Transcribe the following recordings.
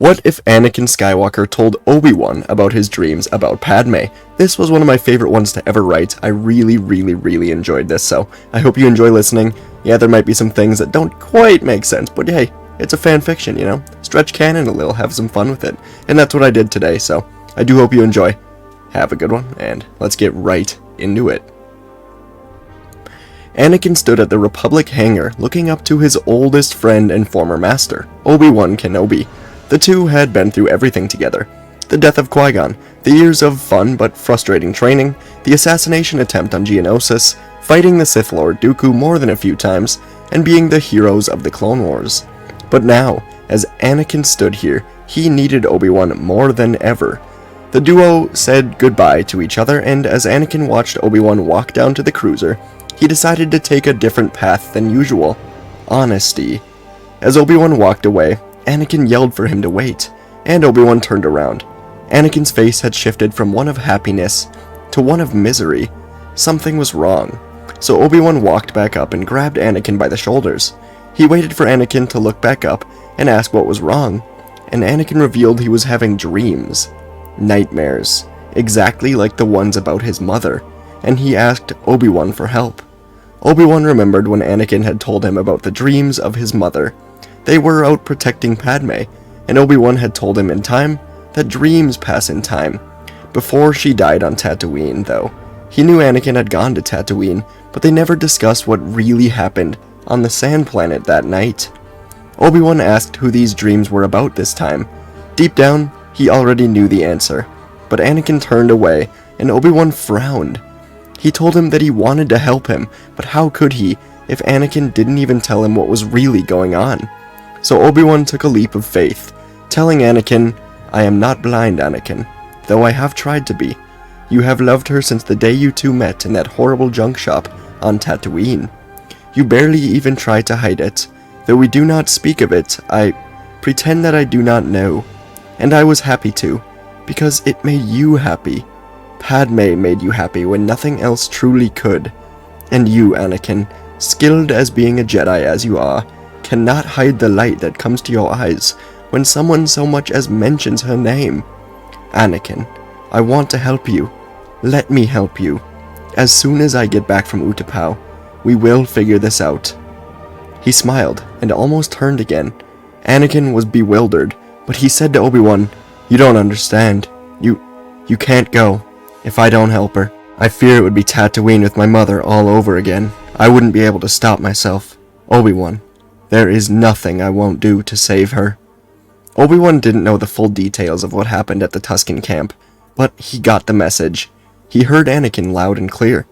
What if Anakin Skywalker told Obi-Wan about his dreams about Padme? This was one of my favorite ones to ever write. I really enjoyed this, so I hope you enjoy listening. Yeah, there might be some things that don't quite make sense, but hey, it's a fan fiction, you know? Stretch canon a little, have some fun with it. And that's what I did today, so I do hope you enjoy. Have a good one, and let's get right into it. Anakin stood at the Republic hangar, looking up to his oldest friend and former master, Obi-Wan Kenobi. The two had been through everything together. The death of Qui-Gon, the years of fun but frustrating training, the assassination attempt on Geonosis, fighting the Sith Lord Dooku more than a few times, and being the heroes of the Clone Wars. But now, as Anakin stood here, he needed Obi-Wan more than ever. The duo said goodbye to each other, and as Anakin watched Obi-Wan walk down to the cruiser, he decided to take a different path than usual. Honesty. As Obi-Wan walked away, Anakin yelled for him to wait, and Obi-Wan turned around. Anakin's face had shifted from one of happiness to one of misery. Something was wrong. So Obi-Wan walked back up and grabbed Anakin by the shoulders. He waited for Anakin to look back up and ask what was wrong, and Anakin revealed he was having dreams. Nightmares. Exactly like the ones about his mother, and he asked Obi-Wan for help. Obi-Wan remembered when Anakin had told him about the dreams of his mother. They were out protecting Padme, and Obi-Wan had told him in time that dreams pass in time. Before she died on Tatooine, though, he knew Anakin had gone to Tatooine, but they never discussed what really happened on the Sand Planet that night. Obi-Wan asked who these dreams were about this time. Deep down, he already knew the answer, but Anakin turned away, and Obi-Wan frowned. He told him that he wanted to help him, but how could he if Anakin didn't even tell him what was really going on? So Obi-Wan took a leap of faith, telling Anakin, "I am not blind, Anakin, though I have tried to be. You have loved her since the day you two met in that horrible junk shop on Tatooine. You barely even try to hide it. Though we do not speak of it, I pretend that I do not know. And I was happy to, because it made you happy. Padme made you happy when nothing else truly could. And you, Anakin, skilled as being a Jedi as you are, cannot hide the light that comes to your eyes when someone so much as mentions her name. Anakin, I want to help you. Let me help you. As soon as I get back from Utapau, we will figure this out." He smiled and almost turned again. Anakin was bewildered, but he said to Obi-Wan, "You don't understand. You can't go if I don't help her. I fear it would be Tatooine with my mother all over again. I wouldn't be able to stop myself. Obi-Wan, there is nothing I won't do to save her." Obi-Wan didn't know the full details of what happened at the Tusken camp, but he got the message. He heard Anakin loud and clear.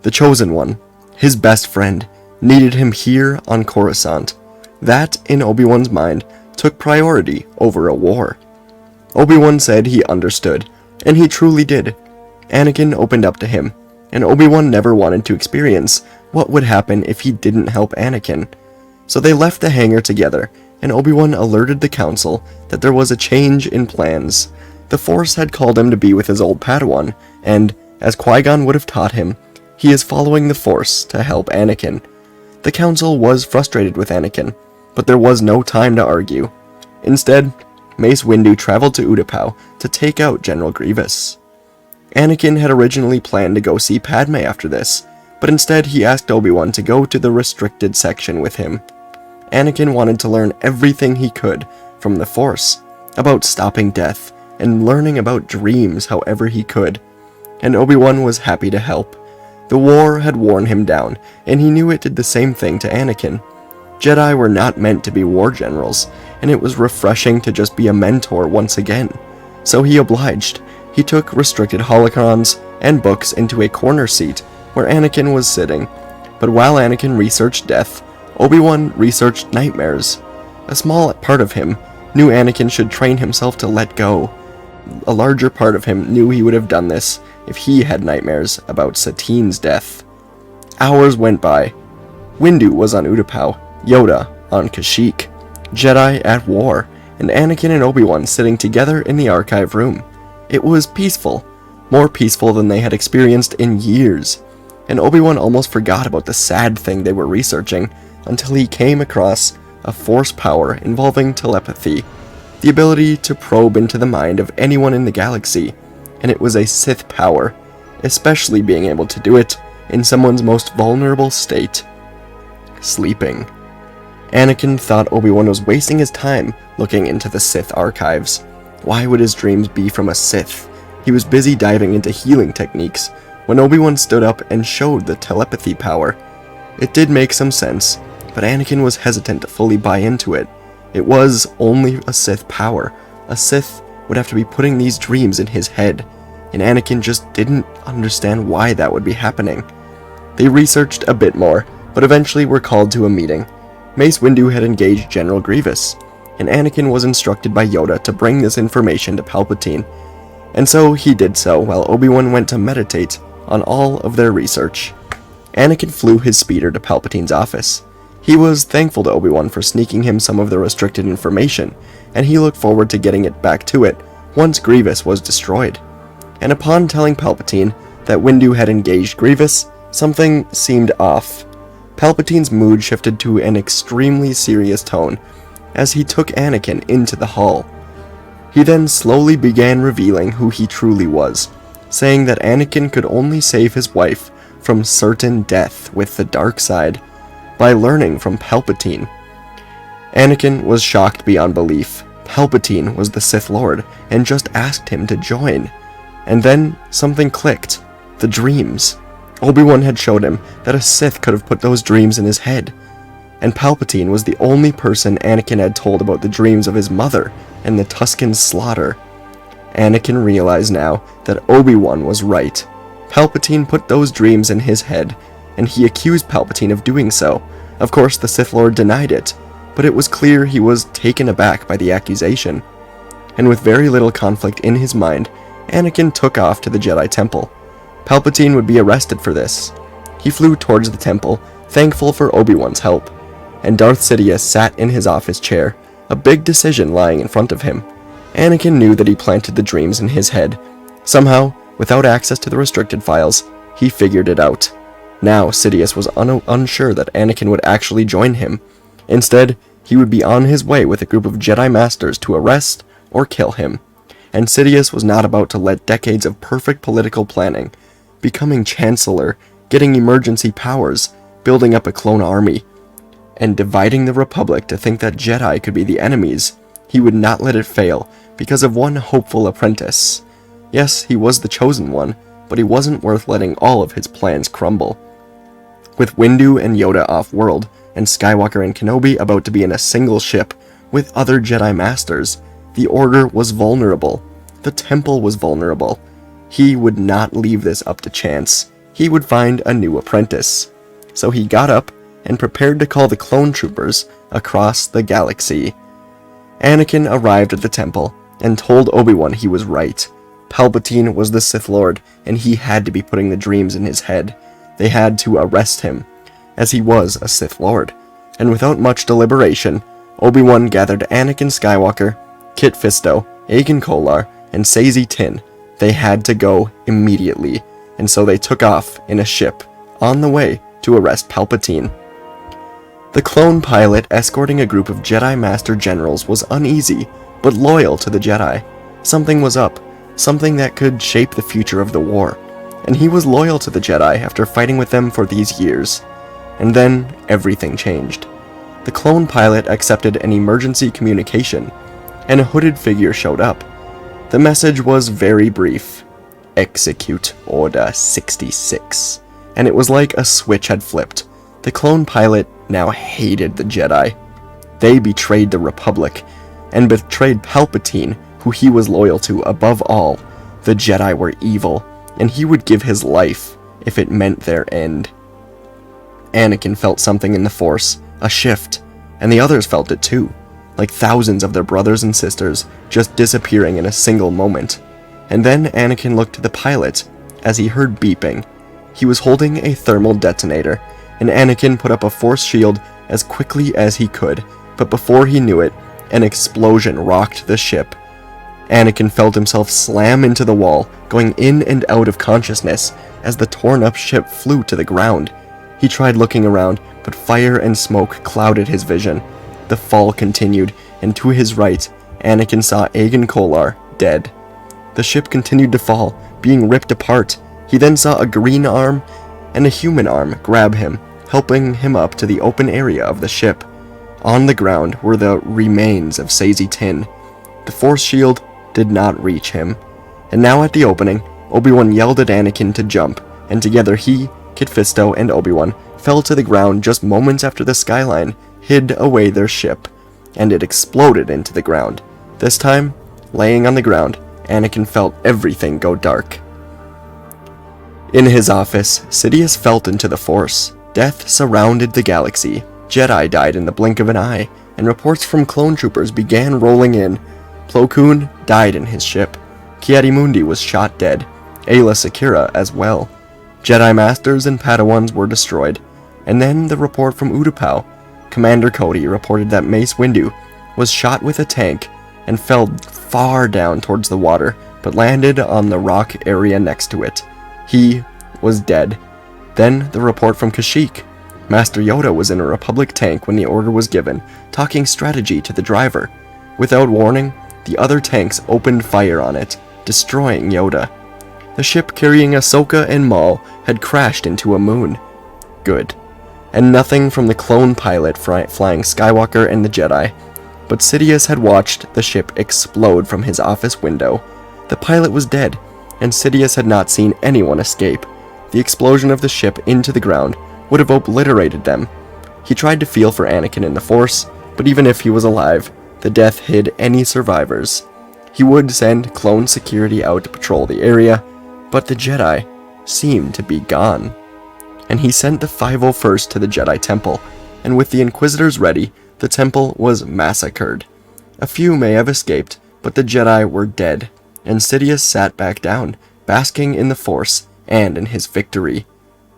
The Chosen One, his best friend, needed him here on Coruscant. That, in Obi-Wan's mind, took priority over a war. Obi-Wan said he understood, and he truly did. Anakin opened up to him, and Obi-Wan never wanted to experience what would happen if he didn't help Anakin. So they left the hangar together, and Obi-Wan alerted the Council that there was a change in plans. The Force had called him to be with his old Padawan, and, as Qui-Gon would have taught him, he is following the Force to help Anakin. The Council was frustrated with Anakin, but there was no time to argue. Instead, Mace Windu traveled to Utapau to take out General Grievous. Anakin had originally planned to go see Padme after this, but instead he asked Obi-Wan to go to the restricted section with him. Anakin wanted to learn everything he could from the Force, about stopping death, and learning about dreams however he could. And Obi-Wan was happy to help. The war had worn him down, and he knew it did the same thing to Anakin. Jedi were not meant to be war generals, and it was refreshing to just be a mentor once again. So he obliged. He took restricted holocrons and books into a corner seat where Anakin was sitting. But while Anakin researched death, Obi-Wan researched nightmares. A small part of him knew Anakin should train himself to let go. A larger part of him knew he would have done this if he had nightmares about Satine's death. Hours went by. Windu was on Utapau, Yoda on Kashyyyk, Jedi at war, and Anakin and Obi-Wan sitting together in the archive room. It was peaceful, more peaceful than they had experienced in years, and Obi-Wan almost forgot about the sad thing they were researching until he came across a Force power involving telepathy. the ability to probe into the mind of anyone in the galaxy, and it was a Sith power, especially being able to do it in someone's most vulnerable state, sleeping. Anakin thought Obi-Wan was wasting his time looking into the Sith archives. Why would his dreams be from a Sith? He was busy diving into healing techniques when Obi-Wan stood up and showed the telepathy power. It did make some sense, but Anakin was hesitant to fully buy into it. It was only a Sith power. A Sith would have to be putting these dreams in his head, and Anakin just didn't understand why that would be happening. They researched a bit more, but eventually were called to a meeting. Mace Windu had engaged General Grievous, and Anakin was instructed by Yoda to bring this information to Palpatine, and so he did so while Obi-Wan went to meditate on all of their research. Anakin flew his speeder to Palpatine's office. He was thankful to Obi-Wan for sneaking him some of the restricted information, and he looked forward to getting it back to it once Grievous was destroyed. And upon telling Palpatine that Windu had engaged Grievous, something seemed off. Palpatine's mood shifted to an extremely serious tone as he took Anakin into the hall. He then slowly began revealing who he truly was, saying that Anakin could only save his wife from certain death with the dark side by learning from Palpatine. Anakin was shocked beyond belief. Palpatine was the Sith Lord and just asked him to join. And then something clicked. The dreams. Obi-Wan had showed him that a Sith could have put those dreams in his head. And Palpatine was the only person Anakin had told about the dreams of his mother and the Tusken slaughter. Anakin realized now that Obi-Wan was right. Palpatine put those dreams in his head, and he accused Palpatine of doing so. Of course, the Sith Lord denied it, but it was clear he was taken aback by the accusation. And with very little conflict in his mind, Anakin took off to the Jedi Temple. Palpatine would be arrested for this. He flew towards the temple, thankful for Obi-Wan's help, and Darth Sidious sat in his office chair, a big decision lying in front of him. Anakin knew that he planted the dreams in his head. Somehow, without access to the restricted files, he figured it out. Now, Sidious was unsure that Anakin would actually join him. Instead, he would be on his way with a group of Jedi Masters to arrest or kill him. And Sidious was not about to let decades of perfect political planning, becoming Chancellor, getting emergency powers, building up a clone army, and dividing the Republic to think that Jedi could be the enemies. He would not let it fail because of one hopeful apprentice. Yes, he was the chosen one, but he wasn't worth letting all of his plans crumble. With Windu and Yoda off-world, and Skywalker and Kenobi about to be in a single ship with other Jedi Masters, the Order was vulnerable. The Temple was vulnerable. He would not leave this up to chance. He would find a new apprentice. So he got up and prepared to call the clone troopers across the galaxy. Anakin arrived at the temple and told Obi-Wan he was right. Palpatine was the Sith Lord, and he had to be putting the dreams in his head. They had to arrest him, as he was a Sith Lord. And without much deliberation, Obi-Wan gathered Anakin Skywalker, Kit Fisto, Agen Kolar, and Saesee Tin. They had to go immediately, and so they took off in a ship, on the way to arrest Palpatine. The clone pilot escorting a group of Jedi Master Generals was uneasy, but loyal to the Jedi. Something was up, something that could shape the future of the war, and he was loyal to the Jedi after fighting with them for these years. And then, everything changed. The clone pilot accepted an emergency communication, and a hooded figure showed up. The message was very brief. Execute Order 66. And it was like a switch had flipped. The clone pilot now hated the Jedi. They betrayed the Republic, and betrayed Palpatine, who he was loyal to above all. The Jedi were evil, and he would give his life if it meant their end. Anakin felt something in the Force, a shift, and the others felt it too, like thousands of their brothers and sisters just disappearing in a single moment. And then Anakin looked to the pilot as he heard beeping. He was holding a thermal detonator, and Anakin put up a force shield as quickly as he could, but before he knew it, an explosion rocked the ship. Anakin felt himself slam into the wall, going in and out of consciousness as the torn-up ship flew to the ground. He tried looking around, but fire and smoke clouded his vision. The fall continued, and to his right, Anakin saw Agen Kolar dead. The ship continued to fall, being ripped apart. He then saw a green arm and a human arm grab him, helping him up to the open area of the ship. On the ground were the remains of Saesee Tiin. The force shield did not reach him. And now at the opening, Obi-Wan yelled at Anakin to jump, and together he, Kit Fisto, and Obi-Wan fell to the ground just moments after the skyline hid away their ship, and it exploded into the ground. This time, laying on the ground, Anakin felt everything go dark. In his office, Sidious felt into the Force. Death surrounded the galaxy. Jedi died in the blink of an eye, and reports from clone troopers began rolling in. Plo Koon died in his ship. Ki-Adi-Mundi was shot dead. Aayla Secura as well. Jedi Masters and Padawans were destroyed. And then the report from Utapau. Commander Cody reported that Mace Windu was shot with a tank and fell far down towards the water, but landed on the rock area next to it. He was dead. Then the report from Kashyyyk. Master Yoda was in a Republic tank when the order was given, talking strategy to the driver. Without warning, the other tanks opened fire on it, destroying Yoda. The ship carrying Ahsoka and Maul had crashed into a moon. Good. And nothing from the clone pilot flying Skywalker and the Jedi. But Sidious had watched the ship explode from his office window. The pilot was dead, and Sidious had not seen anyone escape. The explosion of the ship into the ground would have obliterated them. He tried to feel for Anakin in the Force, but even if he was alive, the death hid any survivors. He would send clone security out to patrol the area, but the Jedi seemed to be gone. And he sent the 501st to the Jedi Temple, and with the Inquisitors ready, the temple was massacred. A few may have escaped, but the Jedi were dead, and Sidious sat back down, basking in the Force and in his victory.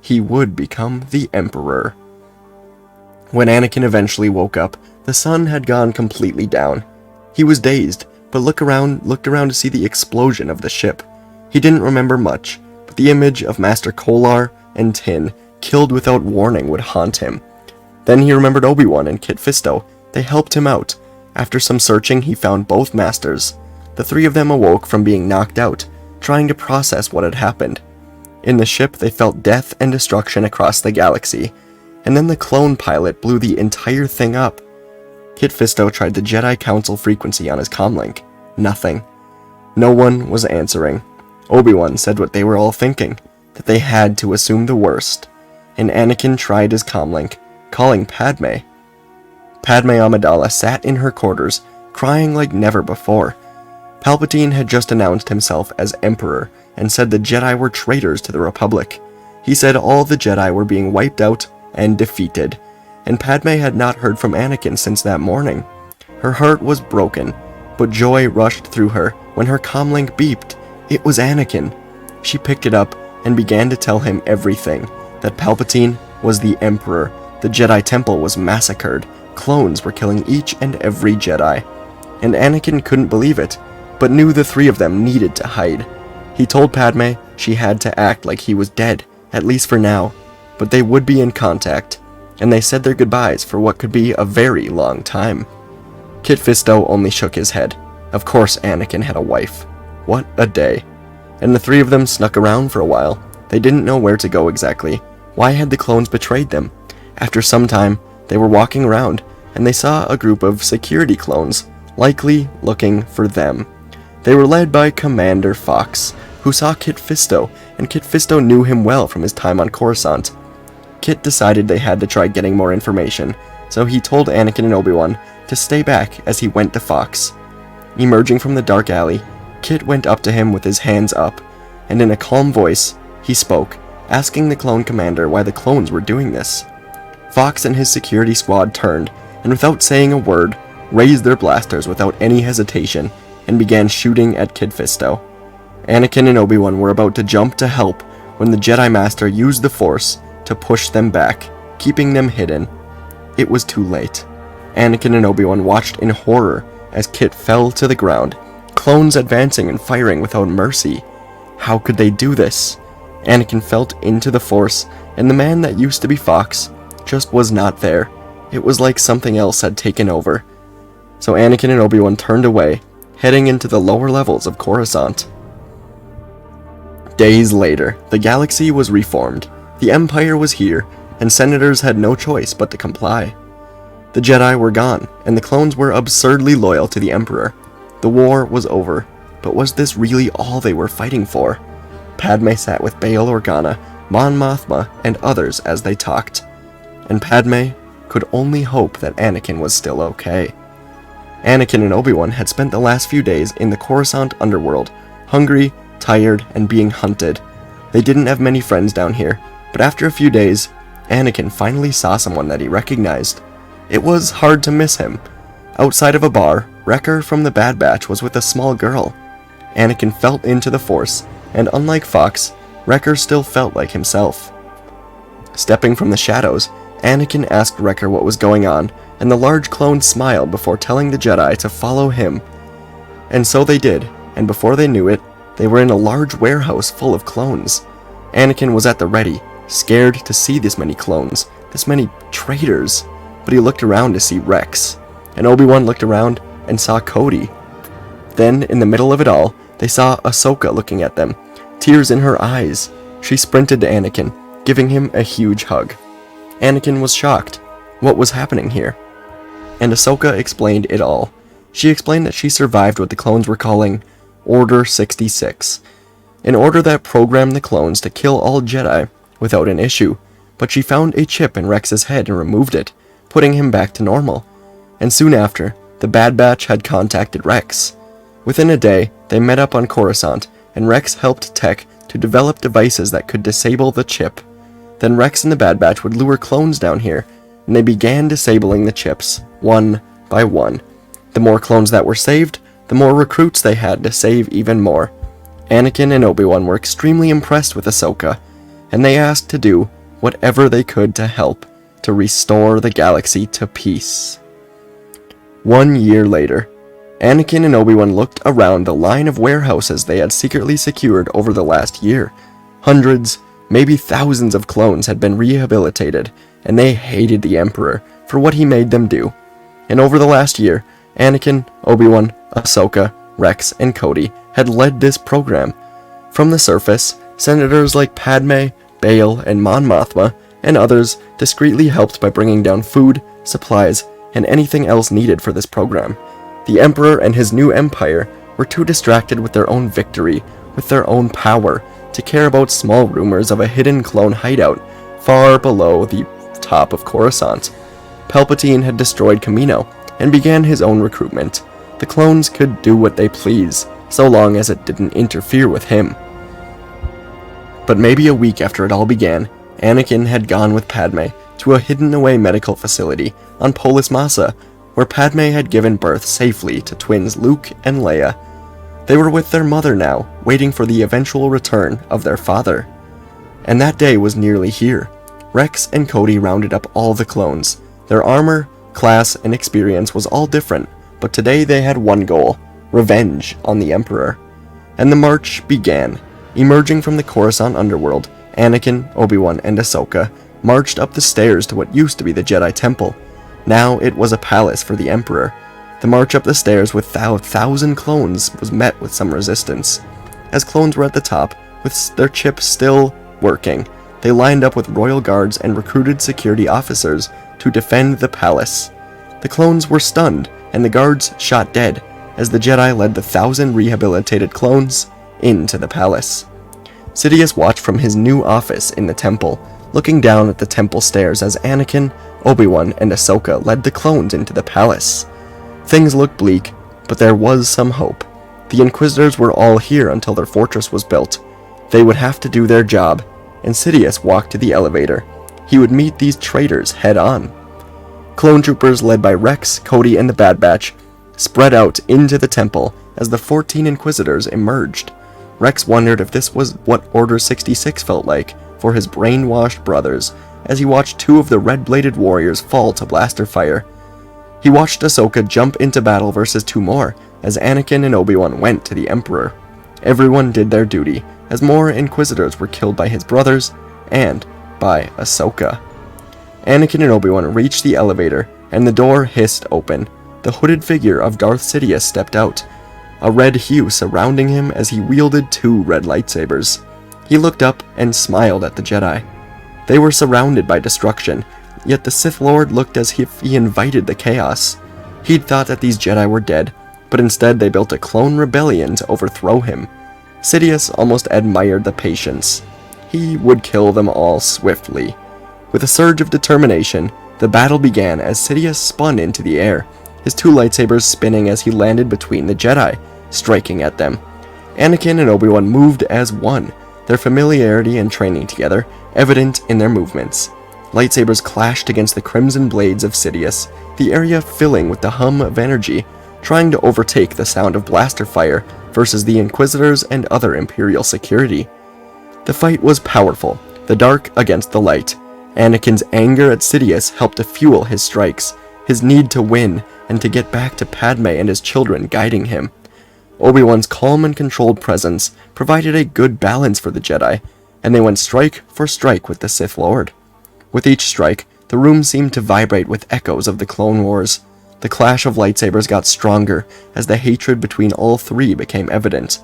He would become the Emperor. When Anakin eventually woke up, the sun had gone completely down. He was dazed, but looked around to see the explosion of the ship. He didn't remember much, but the image of Master Kolar and Tiin, killed without warning, would haunt him. Then he remembered Obi-Wan and Kit Fisto. They helped him out. After some searching, he found both masters. The three of them awoke from being knocked out, trying to process what had happened. In the ship, they felt death and destruction across the galaxy, and then the clone pilot blew the entire thing up. Kit Fisto tried the Jedi Council frequency on his comlink. Nothing. No one was answering. Obi-Wan said what they were all thinking, that they had to assume the worst, and Anakin tried his comlink, calling Padme. Padme Amidala sat in her quarters, crying like never before. Palpatine had just announced himself as Emperor and said the Jedi were traitors to the Republic. He said all the Jedi were being wiped out and defeated, and Padme had not heard from Anakin since that morning. Her heart was broken, but joy rushed through her when her comlink beeped. It was Anakin. She picked it up and began to tell him everything, that Palpatine was the Emperor, the Jedi Temple was massacred, clones were killing each and every Jedi. And Anakin couldn't believe it, but knew the three of them needed to hide. He told Padme she had to act like he was dead, at least for now, but they would be in contact, and they said their goodbyes for what could be a very long time. Kit Fisto only shook his head. Of course Anakin had a wife. What a day. And the three of them snuck around for a while. They didn't know where to go exactly. Why had the clones betrayed them? After some time, they were walking around, and they saw a group of security clones, likely looking for them. They were led by Commander Fox, who saw Kit Fisto, and Kit Fisto knew him well from his time on Coruscant. Kit decided they had to try getting more information, so he told Anakin and Obi-Wan to stay back as he went to Fox. Emerging from the dark alley, Kit went up to him with his hands up, and in a calm voice, he spoke, asking the clone commander why the clones were doing this. Fox and his security squad turned, and without saying a word, raised their blasters without any hesitation, and began shooting at Kit Fisto. Anakin and Obi-Wan were about to jump to help when the Jedi Master used the Force to push them back, keeping them hidden. It was too late. Anakin and Obi-Wan watched in horror as Kit fell to the ground, clones advancing and firing without mercy. How could they do this? Anakin felt into the Force, and the man that used to be Fox just was not there. It was like something else had taken over. so Anakin and Obi-Wan turned away, heading into the lower levels of Coruscant. Days later, the galaxy was reformed, the Empire was here, and senators had no choice but to comply. The Jedi were gone, and the clones were absurdly loyal to the Emperor. The war was over, but was this really all they were fighting for? Padme sat with Bail Organa, Mon Mothma, and others as they talked, and Padme could only hope that Anakin was still okay. Anakin and Obi-Wan had spent the last few days in the Coruscant underworld, hungry, tired, and being hunted. They didn't have many friends down here, but after a few days, Anakin finally saw someone that he recognized. It was hard to miss him. Outside of a bar, Wrecker from the Bad Batch was with a small girl. Anakin felt into the Force, and unlike Fox, Wrecker still felt like himself. Stepping from the shadows, Anakin asked Wrecker what was going on, and the large clone smiled before telling the Jedi to follow him. And so they did, and before they knew it, they were in a large warehouse full of clones. Anakin was at the ready, scared to see this many clones, this many traitors, but he looked around to see Rex, and Obi-Wan looked around and saw Cody. Then, in the middle of it all, they saw Ahsoka looking at them, tears in her eyes. She sprinted to Anakin, giving him a huge hug. Anakin was shocked. What was happening here? And Ahsoka explained it all. She explained that she survived what the clones were calling Order 66, an order that programmed the clones to kill all Jedi without an issue, but she found a chip in Rex's head and removed it, putting him back to normal. And soon after, the Bad Batch had contacted Rex. Within a day, they met up on Coruscant, and Rex helped Tech to develop devices that could disable the chip. Then Rex and the Bad Batch would lure clones down here, and they began disabling the chips, one by one. The more clones that were saved, the more recruits they had to save even more. Anakin and Obi-Wan were extremely impressed with Ahsoka, and they asked to do whatever they could to help to restore the galaxy to peace. 1 year later, Anakin and Obi-Wan looked around the line of warehouses they had secretly secured over the last year. Hundreds, maybe thousands of clones had been rehabilitated, and they hated the Emperor for what he made them do. And over the last year, Anakin, Obi-Wan, Ahsoka, Rex, and Cody had led this program. From the surface, senators like Padme, Bail, and Mon Mothma, and others discreetly helped by bringing down food, supplies, and anything else needed for this program. The Emperor and his new empire were too distracted with their own victory, with their own power, to care about small rumors of a hidden clone hideout far below the top of Coruscant. Palpatine had destroyed Kamino and began his own recruitment. The clones could do what they please, so long as it didn't interfere with him. But maybe a week after it all began, Anakin had gone with Padme to a hidden-away medical facility on Polis Massa, where Padme had given birth safely to twins Luke and Leia. They were with their mother now, waiting for the eventual return of their father. And that day was nearly here. Rex and Cody rounded up all the clones. Their armor, class, and experience was all different, but today they had one goal: revenge on the Emperor. And the march began. Emerging from the Coruscant underworld, Anakin, Obi-Wan, and Ahsoka marched up the stairs to what used to be the Jedi Temple. Now it was a palace for the Emperor. The march up the stairs with 1,000 clones was met with some resistance. As clones were at the top, with their chips still working, they lined up with royal guards and recruited security officers to defend the palace. The clones were stunned, and the guards shot dead, as the Jedi led the 1,000 rehabilitated clones into the palace. Sidious watched from his new office in the temple, looking down at the temple stairs as Anakin, Obi-Wan, and Ahsoka led the clones into the palace. Things looked bleak, but there was some hope. The Inquisitors were all here until their fortress was built. They would have to do their job, and Sidious walked to the elevator. He would meet these traitors head-on. Clone troopers led by Rex, Cody, and the Bad Batch spread out into the temple as the 14 Inquisitors emerged. Rex wondered if this was what Order 66 felt like for his brainwashed brothers, as he watched 2 of the red-bladed warriors fall to blaster fire. He watched Ahsoka jump into battle versus 2 more, as Anakin and Obi-Wan went to the Emperor. Everyone did their duty, as more Inquisitors were killed by his brothers, and by Ahsoka. Anakin and Obi-Wan reached the elevator, and the door hissed open. The the hooded figure of Darth Sidious stepped out, a red hue surrounding him as he wielded 2 red lightsabers. He looked up and smiled at the Jedi. They were surrounded by destruction, yet the Sith Lord looked as if he invited the chaos. He'd thought that these Jedi were dead, but instead they built a clone rebellion to overthrow him. Sidious almost admired the patience. He would kill them all swiftly. With a surge of determination, the battle began as Sidious spun into the air, his 2 lightsabers spinning as he landed between the Jedi, striking at them. Anakin and Obi-Wan moved as one, their familiarity and training together evident in their movements. Lightsabers clashed against the crimson blades of Sidious, the area filling with the hum of energy, trying to overtake the sound of blaster fire versus the Inquisitors and other Imperial security. The fight was powerful, the dark against the light. Anakin's anger at Sidious helped to fuel his strikes, his need to win and to get back to Padme and his children guiding him. Obi-Wan's calm and controlled presence provided a good balance for the Jedi, and they went strike for strike with the Sith Lord. With each strike, the room seemed to vibrate with echoes of the Clone Wars. The clash of lightsabers got stronger as the hatred between all 3 became evident.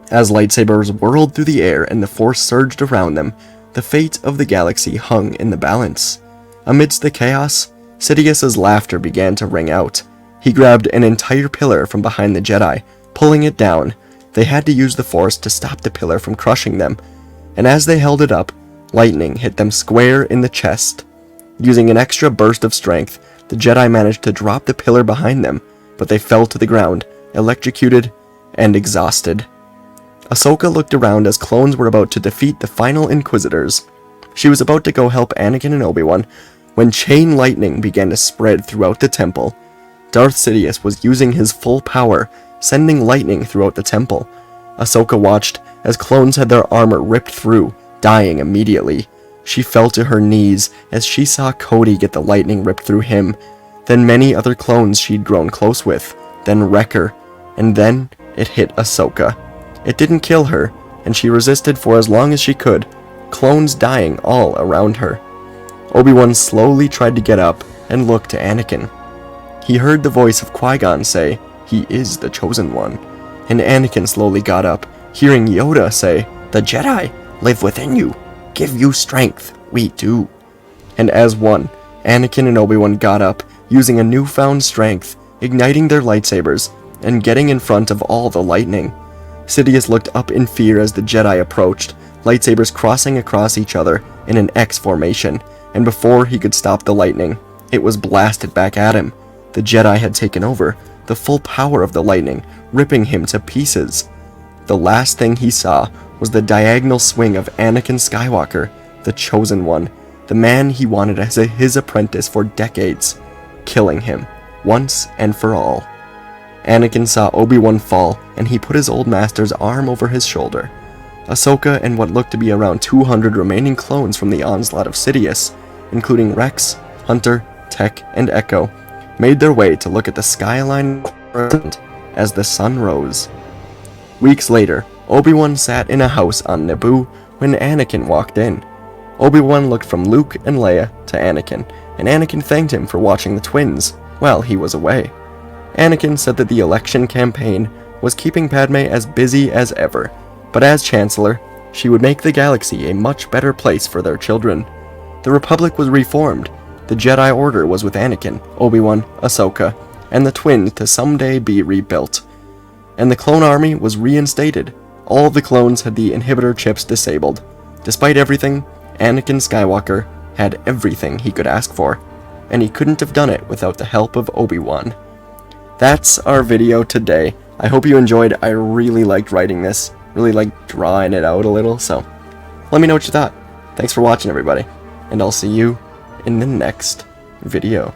As lightsabers whirled through the air and the Force surged around them, the fate of the galaxy hung in the balance. Amidst the chaos, Sidious's laughter began to ring out. He grabbed an entire pillar from behind the Jedi, pulling it down. They had to use the Force to stop the pillar from crushing them, and as they held it up, lightning hit them square in the chest. Using an extra burst of strength, the Jedi managed to drop the pillar behind them, but they fell to the ground, electrocuted and exhausted. Ahsoka looked around as clones were about to defeat the final Inquisitors. She was about to go help Anakin and Obi-Wan when chain lightning began to spread throughout the temple. Darth Sidious was using his full power, sending lightning throughout the temple. Ahsoka watched as clones had their armor ripped through, dying immediately. She fell to her knees as she saw Cody get the lightning ripped through him, then many other clones she'd grown close with, then Wrecker, and then it hit Ahsoka. It didn't kill her, and she resisted for as long as she could, clones dying all around her. Obi-Wan slowly tried to get up and look to Anakin. He heard the voice of Qui-Gon say, "He is the chosen one," and Anakin slowly got up, hearing Yoda say, "The Jedi live within you. Give you strength, we do." And as one, Anakin and Obi-Wan got up, using a newfound strength, igniting their lightsabers, and getting in front of all the lightning. Sidious looked up in fear as the Jedi approached, lightsabers crossing across each other in an X formation, and before he could stop the lightning, it was blasted back at him. The Jedi had taken over, the full power of the lightning, ripping him to pieces. The last thing he saw was the diagonal swing of Anakin Skywalker, the chosen one, the man he wanted as his apprentice for decades, killing him, once and for all. Anakin saw Obi-Wan fall, and he put his old master's arm over his shoulder. Ahsoka and what looked to be around 200 remaining clones from the onslaught of Sidious, including Rex, Hunter, Tech, and Echo, made their way to look at the skyline as the sun rose. Weeks later, Obi-Wan sat in a house on Naboo when Anakin walked in. Obi-Wan looked from Luke and Leia to Anakin, and Anakin thanked him for watching the twins while he was away. Anakin said that the election campaign was keeping Padme as busy as ever, but as Chancellor, she would make the galaxy a much better place for their children. The Republic was reformed, the Jedi Order was with Anakin, Obi-Wan, Ahsoka, and the twins to someday be rebuilt. And the clone army was reinstated. All the clones had the inhibitor chips disabled. Despite everything, Anakin Skywalker had everything he could ask for, and he couldn't have done it without the help of Obi-Wan. That's our video today. I hope you enjoyed. I really liked writing this, really liked drawing it out a little, so let me know what you thought. Thanks for watching, everybody, and I'll see you in the next video.